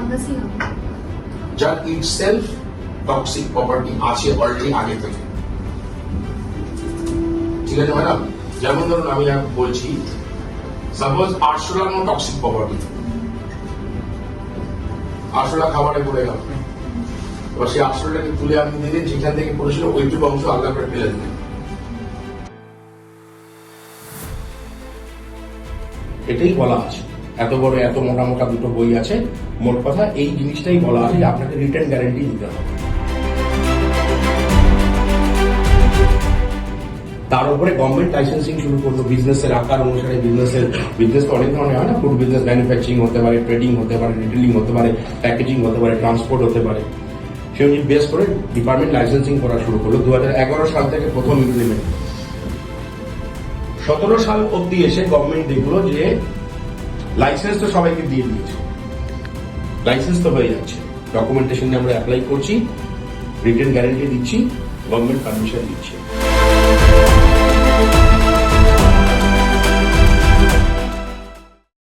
ফাঙ্গাসই হবে। যার itself toxic property আছে অলরেডি আগে থেকে। ঠিক আছে ম্যাডাম, যেমন ধরুন আমি বলছি সাপোজ আরশোলার মতো টক্সিক প্রপার্টি, আরশোলা খাবারে পড়ে গেল, এবার সেই আরশোলাটাকে তুলে আপনি দিলেন, যেখান থেকে পড়েছিল ওইটুকু অংশ আলাদা করে ফেলে দিলেন। এটাই বলা আছে, এত বড় এত মোটা মোটা দুটো বই আছে, মোট কথা এই জিনিসটাই বলা আছে যে আপনাকে রিটার্ন গ্যারান্টি দিতে হবে। তার উপরে গভর্নমেন্ট লাইসেন্সিং শুরু করলো বিজনেসের আকার অনুসারে। বিজনেস তো অনেক ধরনের হয় না, ফুড বিজনেস, ম্যানুফ্যাকচারিং হতে পারে, ট্রেডিং হতে পারে, রিটেলিং হতে পারে, প্যাকেজিং হতে পারে, ট্রান্সপোর্ট হতে পারে। সেই বেস করে ডিপার্টমেন্ট লাইসেন্সিং করা শুরু করলো 2011 সাল থেকে প্রথম ইমপ্লিমেন্ট। 17 সাল অব্দি এসে গভর্নমেন্ট দেখলো যে লাইসেন্স তো সবাইকে দিয়ে দিয়েছে, লাইসেন্স তো হয়ে যাচ্ছে, ডকুমেন্টেশন আমরা অ্যাপ্লাই করছি, রিটেন গ্যারান্টি দিচ্ছি, গভর্নমেন্ট পারমিশন দিচ্ছে।